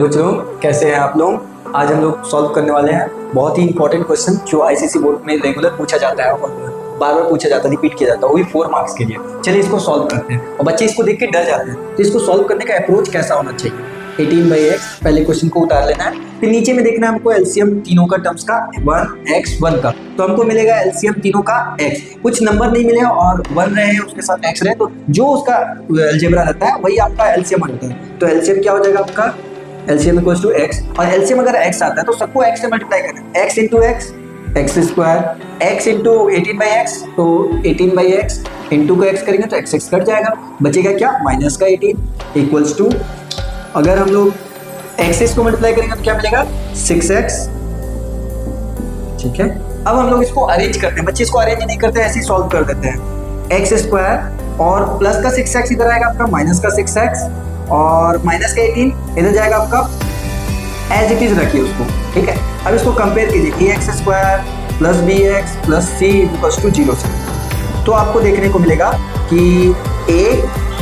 बच्चों कैसे हैं आप लोग। आज हम लोग सॉल्व करने वाले हैं बहुत ही इंपॉर्टेंट क्वेश्चन जो आईसीएसई बोर्ड में रेगुलर पूछा जाता है और बार बार पूछा जाता है, रिपीट किया जाता है, वो भी 4 मार्क्स के लिए। चलिए इसको सॉल्व करते हैं। और बच्चे इसको देख के डर जाते हैं, तो इसको सॉल्व करने का अप्रोच कैसा होना चाहिए। 18/x पहले क्वेश्चन को उतार लेना है, फिर नीचे में देखना है हमको एलसीएम तीनों का टर्म्स का 1x1 का, तो हमको मिलेगा एलसीएम तीनों का x। कुछ नंबर नहीं मिले और 1 रहे हैं उसके साथ x रहे, तो जो उसका अलजेब्रा रहता है वही आपका एलसीएम होता है। तो एलसीएम क्या हो जाएगा आपका, एलसीएम इक्वल्स टू x। और एलसीएम अगर x आता है तो सबको x से मल्टीप्लाई करना है, x into x x square, x into 18/x, तो 18/x इंटू को x करेंगे तो x कट जाएगा, बचेगा क्या माइनस का 18 इक्वल्स टू, अगर हम लोग x को मल्टीप्लाई करेंगे तो क्या मिलेगा 6x। ठीक है, अब हम लोग इसको अरेंज करते हैं। बच्चे इसको अरेंज नहीं करते, ऐसे ही सॉल्व कर देते हैं। x स्क्वायर और प्लस का 6x इधर आएगा आपका, माइनस का 6x और माइनस का 18 इधर जाएगा आपका, एज इट इज रखिए उसको। ठीक है, अब इसको कंपेयर कीजिए, ax square plus bx plus c equals to 0 से, तो आपको देखने को मिलेगा कि a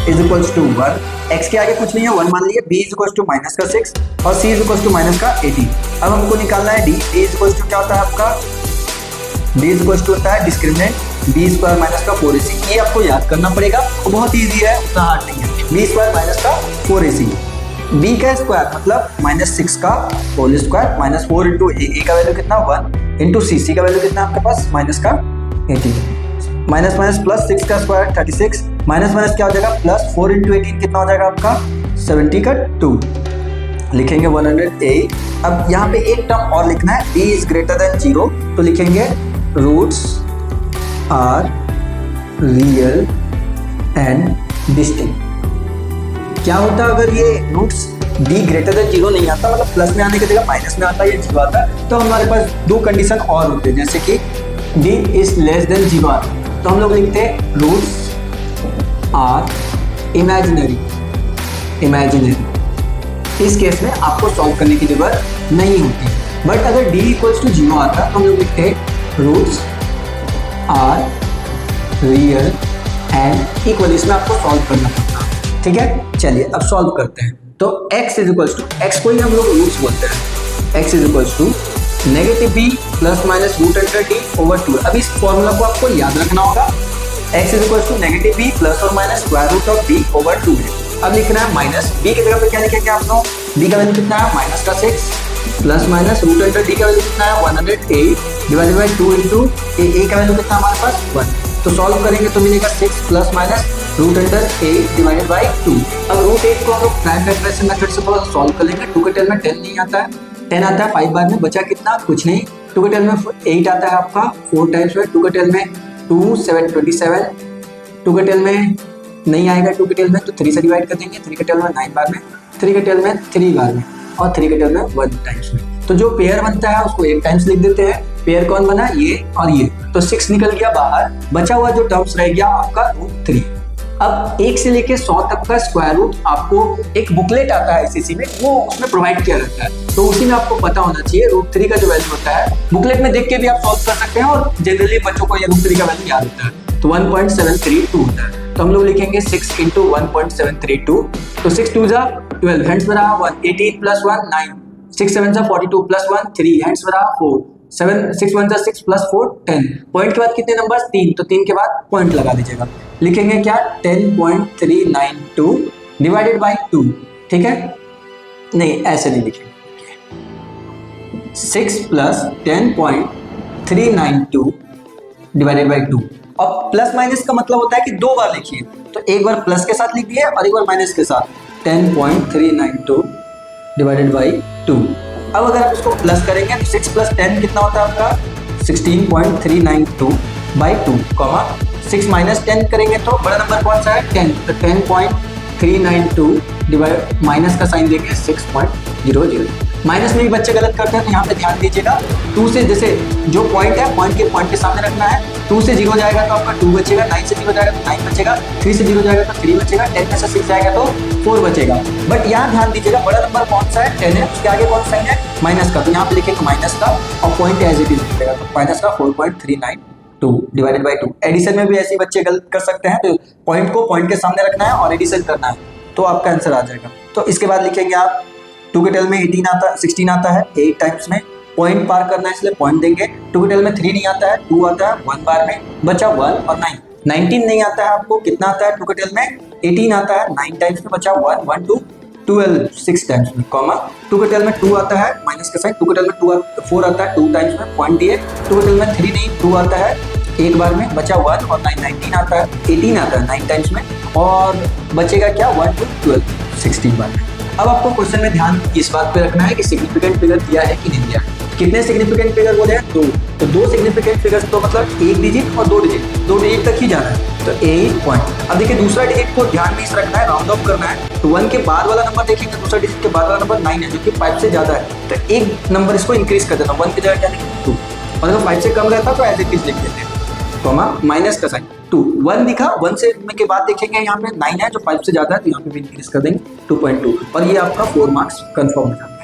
is equals to 1, x के आगे कुछ नहीं है 1 मान लिए, b is equals to minus का 6 और c is equals to minus का 18। अब हमको निकालना है d इज इक्वल्स टू क्या होता है आपका, d इज इक्वल्स टू होता है डिस्क्रिमिनेंट b स्क्वायर माइनस का 4ac। ये आपको याद करना पड़ेगा, तो बहुत ईजी है, उतना हार्ड नहीं है। b स्क्वायर माइनस का 4ac, b का स्क्वायर मतलब -6 का whole square minus 4 into a का वैल्यू कितना 1 इंटू c का वैल्यू कितना आपके पास माइनस का 18, माइनस माइनस प्लस 6 का स्क्वायर 36, माइनस माइनस क्या हो जाएगा प्लस 4 इंटू 18 कितना हो जाएगा आपका 70 का 2, लिखेंगे 108। अब यहाँ पे एक टर्म और लिखना है, b इज ग्रेटर देन 0, तो लिखेंगे roots are real and distinct. क्या होता है अगर ये रूट्स b ग्रेटर देन 0 नहीं आता, मतलब प्लस में आने की जगह माइनस में आता है या 0 आता है, तो हमारे पास दो कंडीशन और होते हैं, जैसे कि d इज लेस देन 0 आता है, तो हम लोग लिखते हैं रूट्स आर इमेजिनरी। इस केस में आपको सॉल्व करने की जरूरत नहीं होती। बट अगर d इक्वल्स टू 0 आता है तो हम लोग लिखते हैं roots are real and equal, इसमें आपको सॉल्व करना पड़ता है। ठीक है, चलिए अब सॉल्व करते हैं। तो x is equals to, x को ही हम लोग रूट्स बोलते हैं, x is equals to negative b plus minus root under d over 2। अब इस फॉर्मूला को आपको याद रखना होगा, x is equals to negative b plus और minus square root of d over 2 है। अब लिखना है माइनस b की जगह पे क्या लिखेंगे आप लोग, b का वैल्यू कितना है माइनस का 6 plus minus root under d का वैल्यू कितना है 108 डिवाइडेड बाई 2 इंटू a का वैल्यू कितना हमारे पास 1, तो सॉल्व करेंगे तो मिलेगा 6 plus minus root under 8 divided by 2। अब रूट 8 को हम लोग प्राइम फैक्टराइजेशन मेथड से थोड़ा सॉल्व कर लेंगे। 2 के टेल में 10 नहीं आता है, 10 आता है 5 बार में, बचा कितना कुछ नहीं। 2 के टेल में 8 आता है आपका 4 टाइम्स में, 2 के टेल में 2 7 27, 2 के टेल में नहीं आएगा, 2 के टेल में तो 3 से डिवाइड कर देंगे, 3 के टेल में 9 बार में, 3 के टेल में 3 बार में और 3 के टेल में 1 टाइम्स में। तो जो पेयर बनता है उसको 1 टाइम्स लिख देते हैं। पेयर कौन बना, ये और ये, तो 6 निकल गया बाहर, बचा हुआ जो टर्म्स रह गया आपका रूट 3। अब 1 से लेके 100 तक का स्क्वायर रूट आपको एक बुकलेट आता है आईसीएसई में, वो उसमें प्रोवाइड किया रहता है, तो उसी में आपको पता होना चाहिए रूट 3 का जो वैल्यू होता है। बुकलेट में देख के भी आप सॉल्व कर सकते हैं और जनरली बच्चों को ये रूट 3 का वैल्यू याद होता है, तो 1.732 होता है। तो हम लोग लिखेंगे 6 इंटू 1.732, तो 6 2 जा 12, हैंड्स में रहा 1, 18 प्लस 1 9, 6 7 जा 42 प्लस 1 3, हैंड्स में रहा 4, 7 6 1 जा 6 प्लस 4 10, पॉइंट के बाद कितने नंबर्स 3, तो 3 के बाद पॉइंट लगा दीजिएगा, लिखेंगे क्या 10.392 डिवाइडेड बाई 2। ठीक है, नहीं ऐसे नहीं लिखेंगे, 6 प्लस 10.392 डिवाइडेड बाई 2। अब प्लस माइनस का मतलब होता है कि 2 बार लिखिए, तो एक बार प्लस के साथ लिख दिए और एक बार माइनस के साथ, 10.392 डिवाइडेड बाई 2। अब अगर आप इसको प्लस करेंगे तो 6 प्लस 10 कितना होता है आपका 16.392 बाई 2, 6 माइनस 10 करेंगे तो बड़ा नंबर कौन सा है 10, तो 10.392 डिवाइड माइनस का साइन देंगे 6.00। माइनस में भी बच्चे गलत करते हैं, तो यहाँ पे ध्यान दीजिएगा 2 से, जैसे जो पॉइंट है पॉइंट के सामने रखना है, 2 से 0 जाएगा तो आपका 2 बचेगा, 9 से 0 जाएगा तो 9 बचेगा, 3 से 0 जाएगा तो 3 बचेगा, 10 में से 6 जाएगा तो 4 बचेगा। बट यहाँ ध्यान दीजिएगा बड़ा नंबर कौन सा है 10 है, उसके आगे कौन साइन है माइनस का, तो यहाँ पे लिखेंगे माइनस का और पॉइंट एज इट इज लिखेगा, तो माइनस का 4.392 डिवाइडेड बाई 2। एडिशन में भी ऐसे ही बच्चे गलत कर सकते हैं, तो पॉइंट को पॉइंट के सामने रखना है और एडिशन करना है, तो आपका आंसर आ जाएगा। तो इसके बाद लिखेंगे आप 2 के टेल में 16 आता है 8 टाइम्स में, पॉइंट पार करना है इसलिए पॉइंट देंगे। 2 के टेल में 3 नहीं आता है, 2 आता है 1 बार में, बचा 1 और 9। 19 नहीं आता है आपको, कितना आता है 2 के टेल में 18 आता है 9 टाइम्स में, बचा 1 1 2 12 6 टाइम्स में, कॉमा 2 के टेल में 2 आता है माइनस का साइन, 2 के टेल में 4 आता है 2 टाइम्स में, पॉइंट दिए। 2 के टेल में 3 नहीं 2 आता है एक बार में, बचा 1 और 9 19 आता है 18 आता है 9 टाइम्स में, और बचेगा क्या 1 2 12 16 बार में। अब आपको क्वेश्चन में ध्यान इस बात पे रखना है कि सिग्निफिकेंट फिगर दिया है कि नहीं दिया है। कितने सिग्निफिकेंट फिगर बोले हैं? 2। तो 2 सिग्निफिकेंट फिगर्स तो मतलब 1 डिजिट और 2 डिजिट, 2 डिजिट तक ही जाना है, तो 8 पॉइंट। अब देखिए दूसरा डिजिट को ध्यान में इस रखना है, राउंड ऑफ करना है, तो 1 के बाद वाला नंबर देखेंगे, दूसरा डिजिट के बाद वाला नंबर 9 है जो कि 5 से ज्यादा है, तो एक नंबर इसको इंक्रीज कर देता हूँ, 1 की जगह क्या लिखेंगे 2, और अगर 5 से कम रहता तो एज इट इज लिख देते हैं, कॉमा माइनस का साइन 2। 1 दिखा, 1 से के बाद देखेंगे यहाँ पे 9 है जो 5 से ज्यादा है, तो यहाँ पे भी इंक्रीज कर देंगे 2.2, और ये आपका 4 मार्क्स कंफर्म हो जाता है।